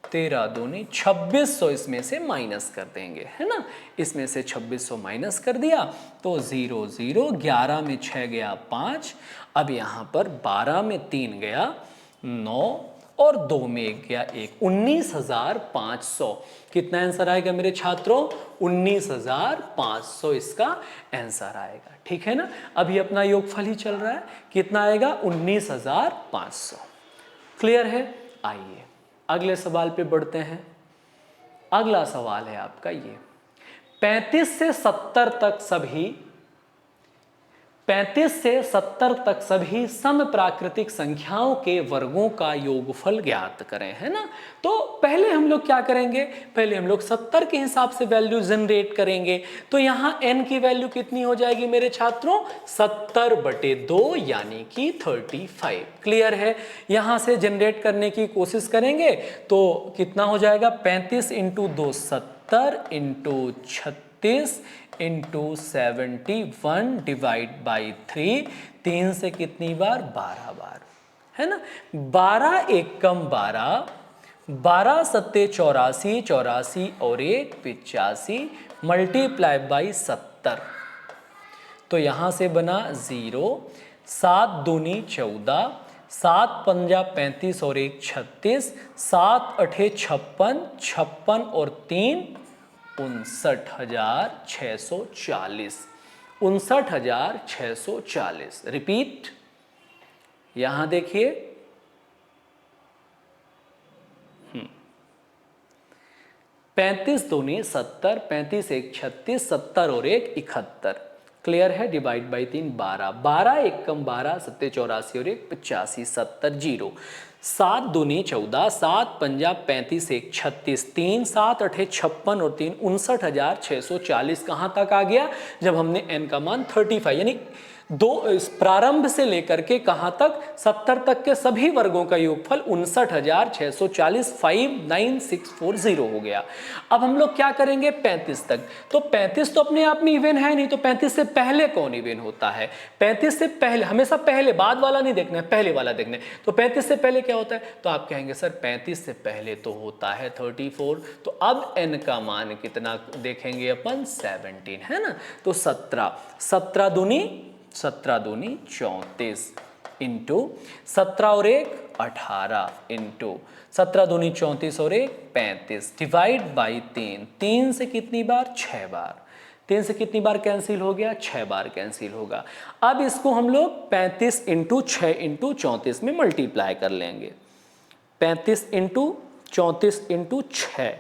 13 दूनी 2600 इसमें से माइनस कर देंगे, है ना। इसमें से 2600 माइनस कर दिया तो 0 0, 11 में 6 गया 5, अब यहां पर 12 में 3 गया 9 और 2 में 1 गया 1, 19,500। कितना आंसर आएगा मेरे छात्रों, 19,500 इसका आंसर आएगा। ठीक है ना। अभी अपना योगफल ही चल रहा है, कितना आएगा, 19,500। क्लियर है। आइए अगले सवाल पे बढ़ते हैं। अगला सवाल है आपका ये, 35 से 70 तक सभी 35 से 70 तक सभी सम प्राकृतिक संख्याओं के वर्गों का योगफल ज्ञात करें, है ना। तो पहले हम लोग क्या करेंगे, पहले हम लोग 70 के हिसाब से वैल्यू जनरेट करेंगे। तो यहाँ n की वैल्यू कितनी हो जाएगी मेरे छात्रों, 70/2 यानी कि 35। क्लियर है। यहाँ से जनरेट करने की कोशिश करेंगे तो कितना हो जाएगा, 35 × 2 70 × 36 इंटू 71 डिवाइड बाई 3, 3 से कितनी बार, 12 बार, है ना। 12 एकम 12, 12 सत्ते 84, 84 और 1 85 मल्टीप्लाई बाई 70। तो यहां से बना 0, 7 दूनी 14, 7 पंजा 35 और 1 36, 7 अठे 56, 56 और 3 59,640, 59,640। रिपीट, यहां देखिए 35 दूनी 70, 35 1 36, 70 और 1 71। क्लियर है। डिवाइड बाई 3 12, 12 एकम 12 सत्ते 84 और 1 85 70 0, 7 दूनी 14, 7 पंजा 35 1 36, 3 7 अठे 56 और 3 59,640। कहाँ तक आ गया, जब हमने n का मान 35 यानी दो प्रारंभ से लेकर के कहां तक, 70 तक के सभी वर्गों का योगफल 59,640 59640 हो गया। अब हम लोग क्या करेंगे 35 तक। तो 35 तो अपने आप में इवन है नहीं, तो 35 से पहले कौन इवन होता है, 35 से पहले हमेशा पहले, बाद वाला नहीं देखना है, पहले वाला देखना है। तो 35 से पहले क्या होता है, तो आप कहेंगे सर 35 से पहले तो होता है 34। तो अब n का मान कितना देखेंगे अपन, 17, है ना। तो 17, 17 दूनी 34 इंटू 17 और 1 18 इंटू 17 दूनी 34 और 1 35 डिवाइड बाई 3, 3 से कितनी बार, 6 बार, 3 से कितनी बार कैंसिल हो गया, 6 बार कैंसिल होगा। अब इसको हम लोग 35 इंटू 6 इंटू 34 में मल्टीप्लाई कर लेंगे। 35 इंटू 34 इंटू 6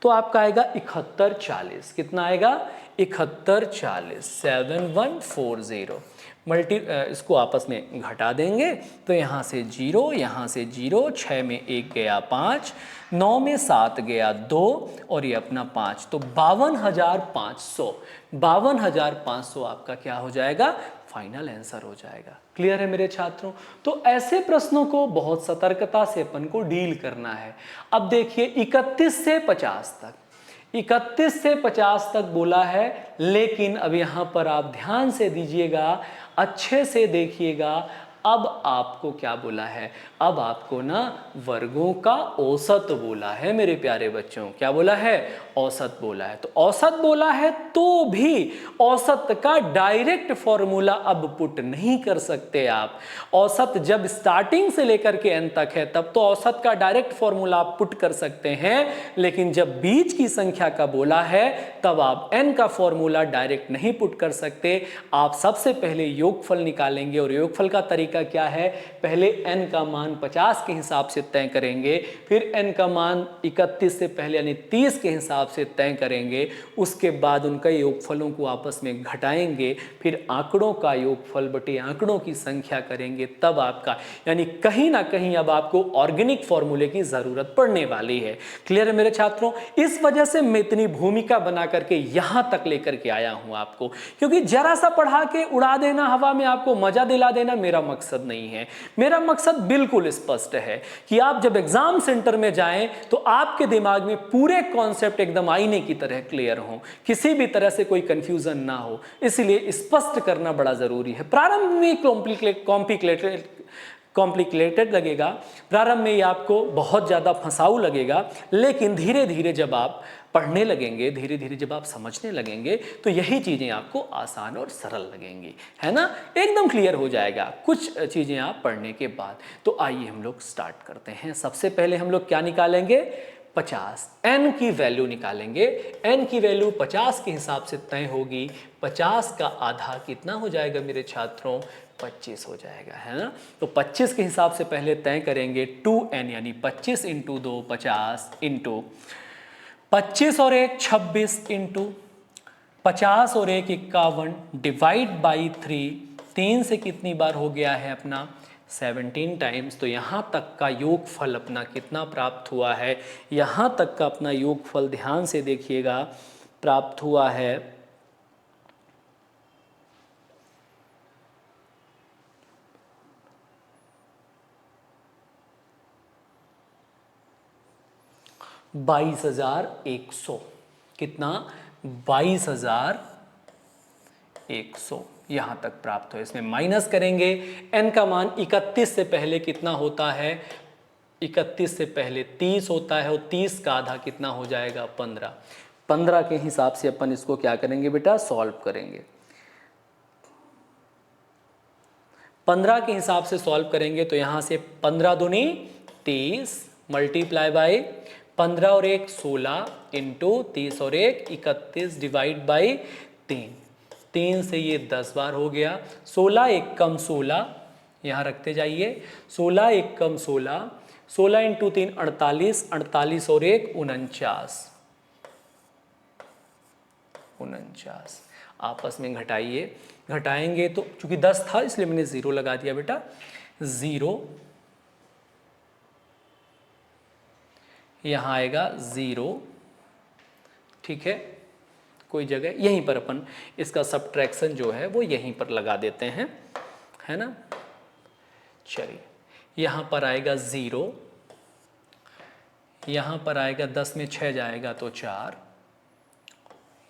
तो आपका आएगा 7140। कितना आएगा, 7140, 7140। इसको आपस में घटा देंगे तो यहाँ से 0, यहाँ से 0, 6 में 1 गया 5, 9 में 7 गया 2 और ये अपना 5, तो 52,500, 52,500 आपका क्या हो जाएगा, फाइनल आंसर हो जाएगा। क्लियर है मेरे छात्रों। तो ऐसे प्रश्नों को बहुत सतर्कता से अपन को डील करना है। अब देखिए 31 से 50 तक, 31 से 50 तक बोला है, लेकिन अब यहां पर आप ध्यान से दीजिएगा, अच्छे से देखिएगा। अब आपको क्या बोला है, अब आपको ना वर्गों का औसत बोला है मेरे प्यारे बच्चों। क्या बोला है, औसत बोला है। तो औसत बोला है तो भी औसत का डायरेक्ट फॉर्मूला अब पुट नहीं कर सकते आप। औसत जब स्टार्टिंग से लेकर के एन तक है तब तो औसत का डायरेक्ट फॉर्मूला आप पुट कर सकते हैं, लेकिन जब बीच की संख्या का बोला है तब आप एन का फॉर्मूला डायरेक्ट नहीं पुट कर सकते। आप सबसे पहले योगफल निकालेंगे और योगफल का तरीका क्या है, पहले n का मान 50 के हिसाब से तय करेंगे, फिर n का मान 31 से पहले यानी 30 के हिसाब से तय करेंगे, उसके बाद उनका योगफलों को आपस में घटाएंगे, फिर आंकड़ों का योगफल बटे आंकड़ों की संख्या करेंगे, तब आपका यानी कहीं ना कहीं अब आपको ऑर्गेनिक फॉर्मूले की जरूरत पड़ने वाली है। क्लियर है मेरे छात्रों। इस वजह से मैं इतनी भूमिका बना करके यहां तक लेकर के आया हूं आपको, क्योंकि जरा सा पढ़ा के उड़ा देना, हवा में आपको मजा दिला देना मेरा मकसद नहीं है। मेरा मकसद बिल्कुल स्पष्ट है कि आप जब एग्जाम सेंटर में जाएं तो आपके दिमाग में पूरे कॉन्सेप्ट एकदम आईने की तरह क्लियर हो, किसी भी तरह से कोई कंफ्यूजन ना हो, इसलिए स्पष्ट करना बड़ा जरूरी है। प्रारंभ में कॉम्प्लिकेटेड लगेगा, प्रारंभ में ये आपको बहुत ज़्यादा फंसाऊ लगेगा, लेकिन धीरे धीरे जब आप पढ़ने लगेंगे, धीरे धीरे जब आप समझने लगेंगे तो यही चीज़ें आपको आसान और सरल लगेंगी, है ना, एकदम क्लियर हो जाएगा कुछ चीज़ें आप पढ़ने के बाद। तो आइए हम लोग स्टार्ट करते हैं। सबसे पहले हम लोग क्या निकालेंगे, 50, n की वैल्यू निकालेंगे। n की वैल्यू 50 के हिसाब से तय होगी। 50 का आधा कितना हो जाएगा मेरे छात्रों, 25 हो जाएगा, है ना। तो 25 के हिसाब से पहले तय करेंगे 2n यानी 25 इंटू 2 50 इंटू 25 और 1 26 इंटू 50 और 1 51, डिवाइड बाई 3, 3 से कितनी बार हो गया है अपना 17 टाइम्स। तो यहाँ तक का योगफल अपना कितना प्राप्त हुआ है, यहाँ तक का अपना योगफल ध्यान से देखिएगा, प्राप्त हुआ है 22,100। कितना? 22,100 यहाँ तक प्राप्त हो। इसमें माइनस करेंगे, n का मान 31 से पहले कितना होता है, 31 से पहले 30 होता है, और 30 का आधा कितना हो जाएगा 15। 15 के हिसाब से अपन इसको क्या करेंगे बेटा, सॉल्व करेंगे। 15 के हिसाब से सॉल्व करेंगे तो यहाँ से 15 दूनी 30 मल्टीप्लाई बाई 15 और 1 16 इंटू 30 और 1 31 डिवाइड बाई 3। 3 से ये 10 बार हो गया। 16 1 कम 16 यहाँ रखते जाइए, 16 1 कम 16, 16 इंटू 3 48, 48 और 1 49। आपस में घटाइए, घटाएंगे तो चूंकि 10 था इसलिए मैंने 0 लगा दिया बेटा। 0 यहाँ आएगा 0, ठीक है। कोई जगह यहीं पर अपन इसका सब्ट्रैक्शन जो है वो यहीं पर लगा देते हैं, है ना। चलिए यहाँ पर आएगा 0, यहाँ पर आएगा 10 में 6 जाएगा तो 4,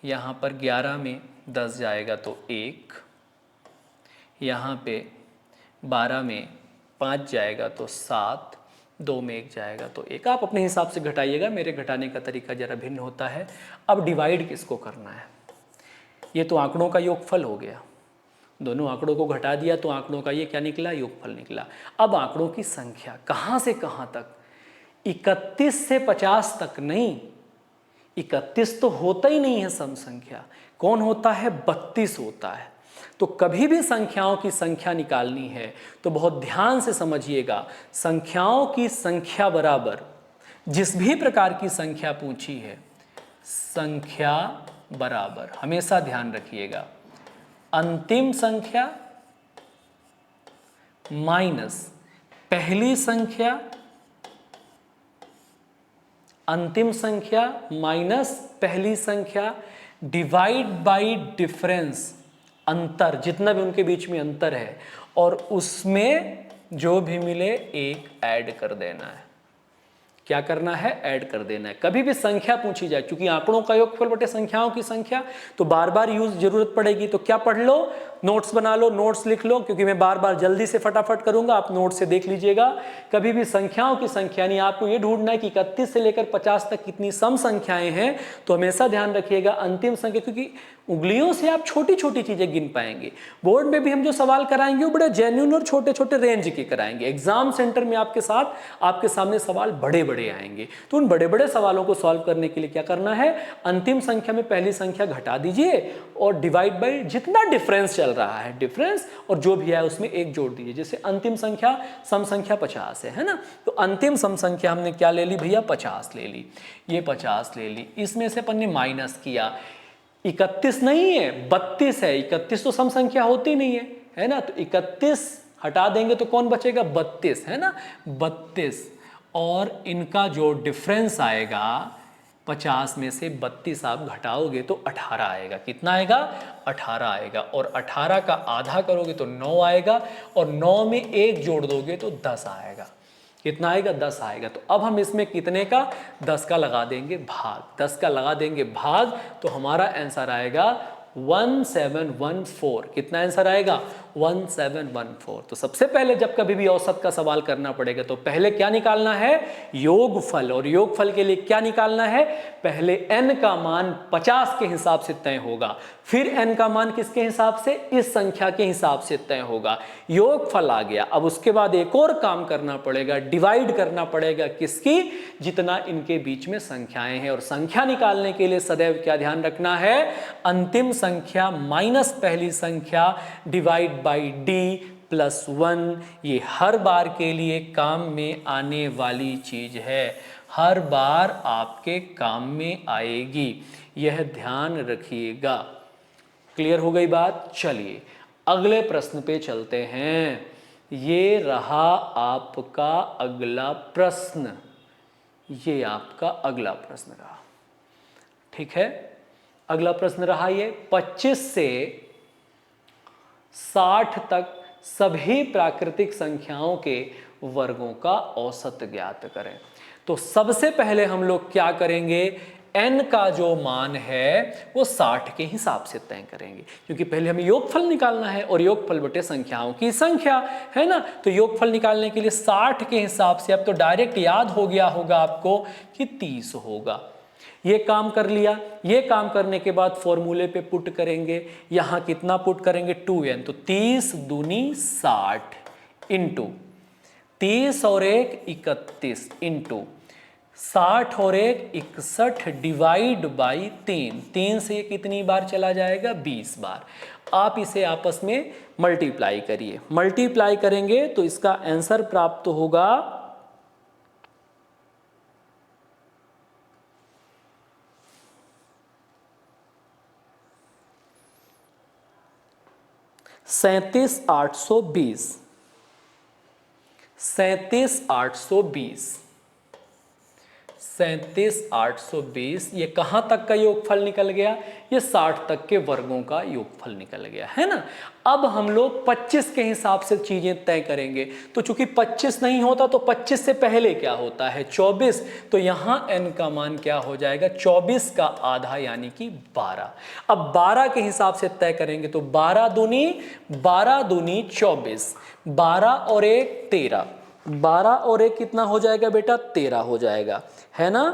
यहाँ पर 11 में 10 जाएगा तो 1, यहाँ पे 12 में 5 जाएगा तो 7, 2 में 1 जाएगा तो 1। आप अपने हिसाब से घटाइएगा, मेरे घटाने का तरीका जरा भिन्न होता है। अब डिवाइड किसको करना है, ये तो आंकड़ों का योगफल हो गया, दोनों आंकड़ों को घटा दिया तो आंकड़ों का ये क्या निकला, योगफल निकला। अब आंकड़ों की संख्या कहाँ से कहाँ तक, 31 से 50 तक नहीं, 31 तो होता ही नहीं है सम संख्या, कौन होता है, 32 होता है। तो कभी भी संख्याओं की संख्या निकालनी है तो बहुत ध्यान से समझिएगा, संख्याओं की संख्या बराबर जिस भी प्रकार की संख्या पूछी है, संख्या बराबर हमेशा ध्यान रखिएगा अंतिम संख्या माइनस पहली संख्या, अंतिम संख्या माइनस पहली संख्या डिवाइड बाय डिफरेंस, अंतर जितना भी उनके बीच में अंतर है, और उसमें जो भी मिले एक ऐड कर देना है। क्या करना है, ऐड कर देना है। कभी भी संख्या पूछी जाए, क्योंकि आंकड़ों का योगफल बटे संख्याओं की संख्या, तो बार बार यूज जरूरत पड़ेगी। तो क्या पढ़ लो, नोट्स बना लो, नोट्स लिख लो, क्योंकि मैं बार बार जल्दी से फटाफट करूंगा, आप नोट से देख लीजिएगा। कभी भी संख्याओं की संख्या नहीं, आपको ये ढूंढना है कि 31 से लेकर 50 तक कितनी सम संख्याएं हैं। तो हमेशा ध्यान रखिएगा अंतिम संख्या, क्योंकि उंगलियों से आप छोटी छोटी चीजें गिन पाएंगे। बोर्ड में भी हम जो सवाल कराएंगे वो बड़े जेन्युइन और छोटे छोटे रेंज के कराएंगे। एग्जाम सेंटर में आपके सामने सवाल बड़े बड़े आएंगे। तो उन बड़े बड़े सवालों को सॉल्व करने के लिए क्या करना है, अंतिम संख्या में पहली संख्या घटा दीजिए और डिवाइड बाय जितना डिफरेंस चल रहा है, डिफरेंस और जो भी है उसमें एक जोड़ दीजिए। जैसे अंतिम संख्या सम संख्या 50 है ना, तो अंतिम सम संख्या हमने क्या ले ली भैया, 50 ले ली, ये 50 ले ली। इसमें से अपन ने माइनस किया, 31 नहीं है 32 है, 31 तो सम संख्या होती नहीं है ना, तो 31 हटा देंगे तो कौन बचेगा, 32 है ना, 32, और इनका जो डिफरेंस आएगा 50 में से 32 आप घटाओगे तो 18 आएगा। कितना आएगा, 18 आएगा, और 18 का आधा करोगे तो 9 आएगा, और 9 में 1 जोड़ दोगे तो 10 आएगा। कितना आएगा, 10 आएगा। तो अब हम इसमें कितने का, 10 का लगा देंगे भाग, 10 का लगा देंगे भाग, तो हमारा आंसर आएगा 1714। कितना आंसर आएगा, 1714। तो सबसे पहले जब कभी भी औसत का सवाल करना पड़ेगा तो पहले क्या निकालना है, योगफल, और योगफल के लिए क्या निकालना है, पहले n का मान 50 के हिसाब से तय होगा, फिर n का मान किसके हिसाब से, इस संख्या के हिसाब से तय होगा। योगफल आ गया, अब उसके बाद एक और काम करना पड़ेगा, डिवाइड करना पड़ेगा किसकी, जितना इनके बीच में संख्याएं हैं। और संख्या निकालने के लिए सदैव क्या ध्यान रखना है, अंतिम संख्या माइनस पहली संख्या डिवाइड बाई डी प्लस 1, ये हर बार के लिए काम में आने वाली चीज है, हर बार आपके काम में आएगी, यह ध्यान रखिएगा। क्लियर हो गई बात। चलिए अगले प्रश्न पे चलते हैं। ये रहा आपका अगला प्रश्न, ये आपका अगला प्रश्न रहा। ठीक है, अगला प्रश्न रहा ये 25 से 60 तक सभी प्राकृतिक संख्याओं के वर्गों का औसत ज्ञात करें। तो सबसे पहले हम लोग क्या करेंगे, n का जो मान है वो 60 के हिसाब से तय करेंगे, क्योंकि पहले हमें योगफल निकालना है और योगफल बटे संख्याओं की संख्या है ना। तो योगफल निकालने के लिए 60 के हिसाब से, अब तो डायरेक्ट याद हो गया होगा आपको कि 30 होगा। ये काम कर लिया। ये काम करने के बाद फॉर्मूले पे पुट करेंगे। यहाँ कितना पुट करेंगे, 2n, तो 30 दूनी 60 इंटू 30 और 1 31 इंटू 60 और 1 61 डिवाइड बाई 3 से ये कितनी बार चला जाएगा, 20 बार। आप इसे आपस में मल्टीप्लाई करिए। मल्टीप्लाई करेंगे तो इसका आंसर प्राप्त होगा 37,820। 37,820 37,820 ये कहाँ तक का योगफल निकल गया, ये 60 तक के वर्गों का योगफल निकल गया है ना। अब हम लोग 25 के हिसाब से चीजें तय करेंगे। तो चूंकि 25 नहीं होता तो 25 से पहले क्या होता है, 24। तो यहाँ n का मान क्या हो जाएगा, 24 का आधा यानी कि 12। अब 12 के हिसाब से तय करेंगे तो 12 दूनी 24, 12 और 1 13, 12 और 1 कितना हो जाएगा बेटा, 13 हो जाएगा है ना।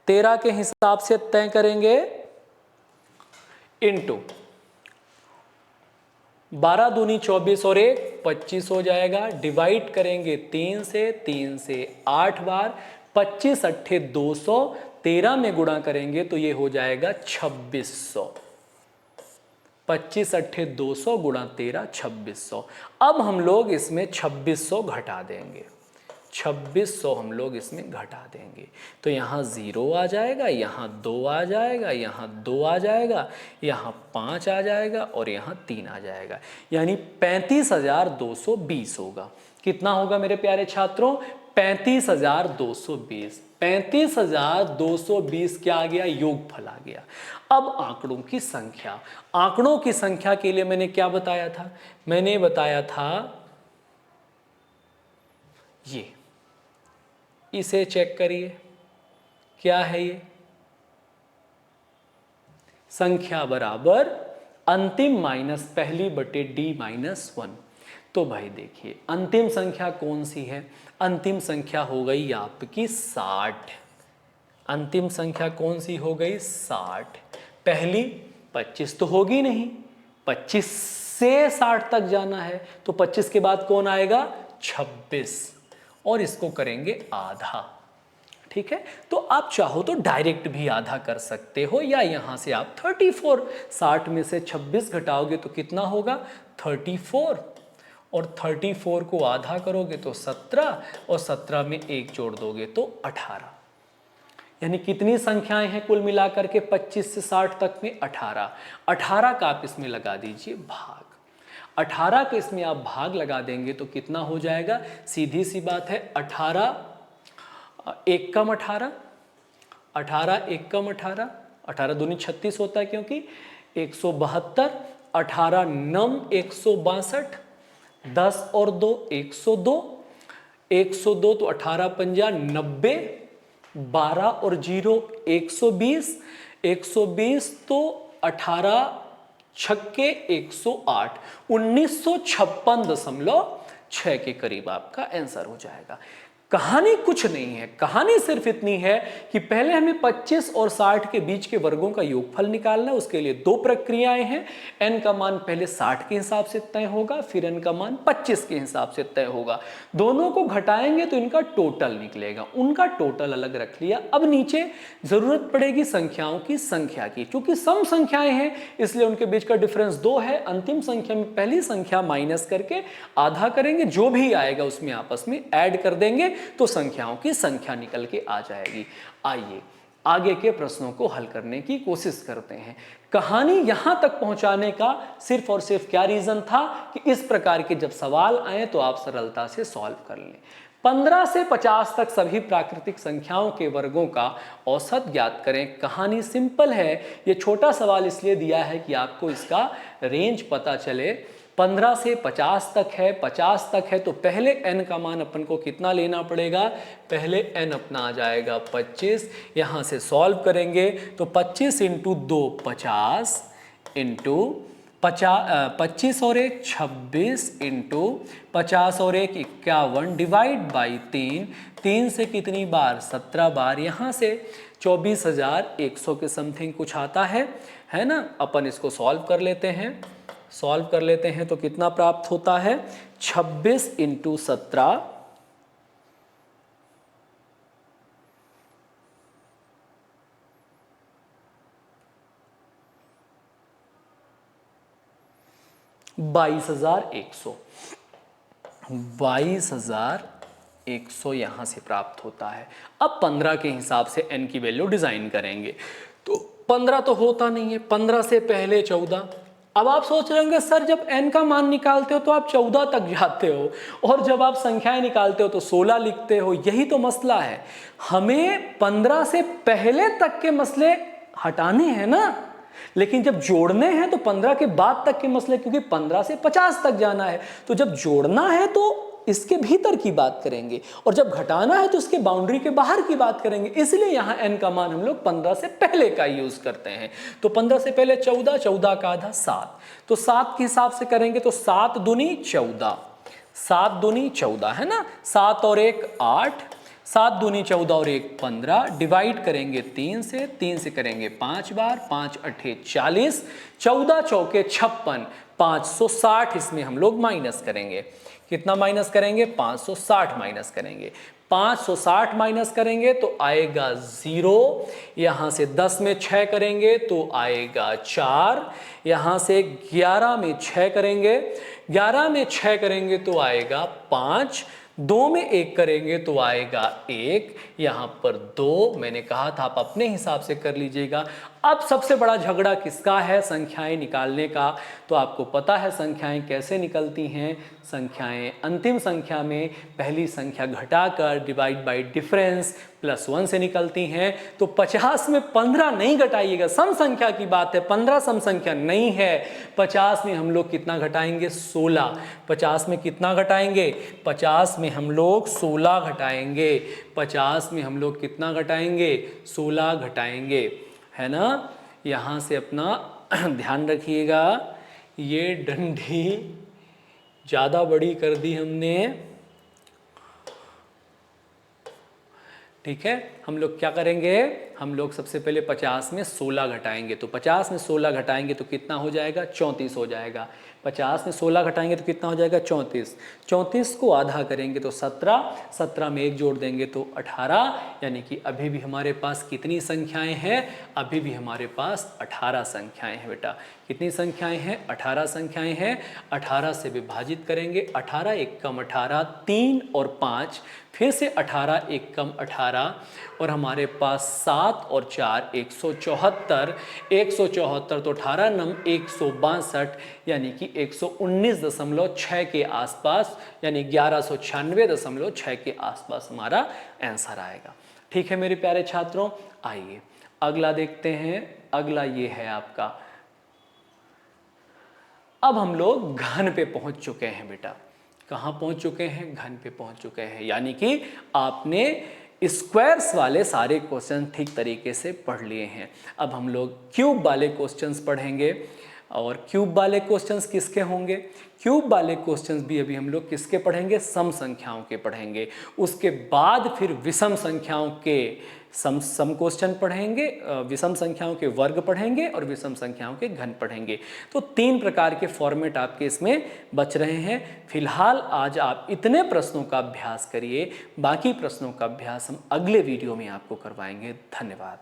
13 के हिसाब से तय करेंगे इंटू 12 दूनी 24 और 1 25 हो जाएगा। डिवाइड करेंगे 3 से 8 बार, 25 अट्ठे 200, 13 में गुणा करेंगे तो ये हो जाएगा 2600। 25 अट्ठे 200 गुणा 13 2600। अब हम लोग इसमें 2600 घटा देंगे, 2600 हम लोग इसमें घटा देंगे तो यहाँ 0 आ जाएगा, यहाँ 2 आ जाएगा, यहाँ 2 आ जाएगा, यहाँ 5 आ जाएगा और यहाँ 3 आ जाएगा, यानी 35,220 होगा। कितना होगा मेरे प्यारे छात्रों, 35,220। 35,220 क्या आ गया, योगफल आ गया। अब आंकड़ों की संख्या, आंकड़ों की संख्या के लिए मैंने क्या बताया था, मैंने बताया था ये, इसे चेक करिए क्या है ये, संख्या बराबर अंतिम माइनस पहली बटे d-1। तो भाई देखिए अंतिम संख्या कौन सी है, अंतिम संख्या हो गई आपकी 60। अंतिम संख्या कौन सी हो गई, 60। पहली 25 तो होगी नहीं, 25 से 60 तक जाना है तो 25 के बाद कौन आएगा, 26, और इसको करेंगे आधा। ठीक है, तो आप चाहो तो डायरेक्ट भी आधा कर सकते हो, या यहां से आप 34, 60 में से 26 घटाओगे तो कितना होगा, 34, और 34 को आधा करोगे तो 17, और 17 में 1 जोड़ दोगे तो 18। यानी कितनी संख्याएं हैं कुल मिलाकर के 25 से 60 तक में, 18। 18 का आप इसमें लगा दीजिए भाग, 18 के इसमें आप भाग लगा देंगे तो कितना हो जाएगा, सीधी सी बात है, 18 1 कम 18, 18 1 कम 18, 18 दूनी 36 होता है क्योंकि 172, 18 9 162, 10 और 2 102, 102 तो 18 पंजा 90, 12 और 0 120, 120 तो 18 छक्के 108, 1956.6 के करीब आपका आंसर हो जाएगा। कहानी कुछ नहीं है, कहानी सिर्फ इतनी है कि पहले हमें 25 और 60 के बीच के वर्गों का योगफल निकालना है। उसके लिए दो प्रक्रियाएं हैं, n का मान पहले 60 के हिसाब से तय होगा, फिर n का मान 25 के हिसाब से तय होगा। दोनों को घटाएंगे तो इनका टोटल निकलेगा, उनका टोटल अलग रख लिया। अब नीचे जरूरत पड़ेगी संख्याओं की संख्या की, क्योंकि सम संख्याएं हैं इसलिए उनके बीच का डिफरेंस 2 है। अंतिम संख्या में पहली संख्या माइनस करके आधा करेंगे, जो भी आएगा उसमें आपस में ऐड कर देंगे तो संख्याओं की संख्या निकल के आ जाएगी। आइए आगे के प्रश्नों को हल करने की कोशिश करते हैं। कहानी यहां तक पहुंचाने का सिर्फ और सिर्फ क्या रीजन था कि इस प्रकार के जब सवाल आए तो आप सरलता से सॉल्व कर लें। 15 से 50 तक सभी प्राकृतिक संख्याओं के वर्गों का औसत ज्ञात करें। कहानी सिंपल है, ये छोटा सवाल इसलिए दिया है कि आपको इसका रेंज पता चले। 15 से 50 तक है, 50 तक है तो पहले n का मान अपन को कितना लेना पड़ेगा, पहले n अपना आ जाएगा 25। यहाँ से सॉल्व करेंगे तो 25 इंटू 2 50 इंटू 25 और 1 26 इंटू 50 और 1 51 डिवाइड बाई 3 से कितनी बार 17 बार, यहाँ से 24,100 के समथिंग कुछ आता है ना। अपन इसको सॉल्व कर लेते हैं तो कितना प्राप्त होता है 26 इंटू 17 22,100 यहाँ से प्राप्त होता है। अब 15 के हिसाब से n की वैल्यू डिजाइन करेंगे तो 15 तो होता नहीं है, 15 से पहले 14। अब आप सोच रहे होंगे सर जब n का मान निकालते हो तो आप 14 तक जाते हो और जब आप संख्याएं निकालते हो तो 16 लिखते हो। यही तो मसला है, हमें 15 से पहले तक के मसले हटाने हैं ना, लेकिन जब जोड़ने हैं तो 15 के बाद तक के मसले, क्योंकि 15 से 50 तक जाना है तो जब जोड़ना है तो इसके भीतर की बात करेंगे और जब घटाना है तो इसके बाउंड्री के बाहर की बात करेंगे। इसलिए यहाँ n का मान हम लोग 15 से पहले का यूज करते हैं। तो 15 से पहले 14, 14 का आधा 7, तो 7 के हिसाब से करेंगे तो 7 दूनी 14, 7 दूनी 14 है ना, 7 और 1 8, 7 दूनी 14 और 1 15, डिवाइड करेंगे 3 से करेंगे 5 बार, 5 अठे 40, 14 चौके 56, 560 इसमें हम लोग माइनस करेंगे। कितना माइनस करेंगे 560 माइनस करेंगे, 560 माइनस करेंगे तो आएगा 0। यहाँ से 10 में 6 करेंगे तो आएगा 4, यहाँ से 11 में 6 करेंगे, 11 में 6 करेंगे तो आएगा 5, 2 में 1 करेंगे तो आएगा 1, यहाँ पर 2। मैंने कहा था आप अपने हिसाब से कर लीजिएगा। अब सबसे बड़ा झगड़ा किसका है, संख्याएं निकालने का। तो आपको पता है संख्याएं कैसे निकलती हैं। संख्याएं अंतिम संख्या में पहली संख्या घटाकर डिवाइड बाय डिफरेंस +1 से निकलती हैं। तो 50 में 15 नहीं घटाइएगा, सम संख्या की बात है, 15 सम संख्या नहीं है। 50 में हम लोग कितना घटाएंगे 16, 50 में कितना घटाएंगे 50 में हम लोग 16 घटाएंगे, 50 में हम लोग कितना घटाएंगे 16 घटाएंगे, है ना। यहाँ से अपना ध्यान रखिएगा, ये डंडी ज़्यादा बड़ी कर दी हमने, ठीक है। हम लोग क्या करेंगे, हम लोग सबसे पहले 50 में 16 घटाएंगे, तो 50 में 16 घटाएंगे तो कितना हो जाएगा 34 हो जाएगा। 50 में 16 घटाएंगे तो कितना हो जाएगा 34, 34 को आधा करेंगे तो 17, 17 में 1 जोड़ देंगे तो 18, यानी कि अभी भी हमारे पास कितनी संख्याएं हैं, अभी भी हमारे पास 18 संख्याएं हैं बेटा। कितनी संख्याएं हैं 18 संख्याएं हैं। 18 से विभाजित करेंगे, 18 1 कम 18, 3 और 5, फिर से 18 1 कम 18 और हमारे पास 7 और 4 174, 174 तो 18 नम 162, यानी कि 119.6 के आसपास, यानी 1196.6 के आसपास हमारा आंसर आएगा। ठीक है मेरे प्यारे छात्रों, आइए अगला देखते हैं। अगला ये है आपका, अब हम लोग घन पे पहुंच चुके हैं बेटा। कहाँ पहुंच चुके हैं, घन पे पहुंच चुके हैं, यानी कि आपने स्क्वायर्स वाले सारे क्वेश्चन ठीक तरीके से पढ़ लिए हैं। अब हम लोग क्यूब वाले क्वेश्चंस पढ़ेंगे, और क्यूब वाले क्वेश्चंस किसके होंगे, क्यूब वाले क्वेश्चंस भी अभी हम लोग किसके पढ़ेंगे, सम संख्याओं के पढ़ेंगे। उसके बाद फिर विषम संख्याओं के सम क्वेश्चन पढ़ेंगे, विषम संख्याओं के वर्ग पढ़ेंगे और विषम संख्याओं के घन पढ़ेंगे। तो 3 प्रकार के फॉर्मेट आपके इसमें बच रहे हैं। फिलहाल आज आप इतने प्रश्नों का अभ्यास करिए, बाकी प्रश्नों का अभ्यास हम अगले वीडियो में आपको करवाएंगे। धन्यवाद।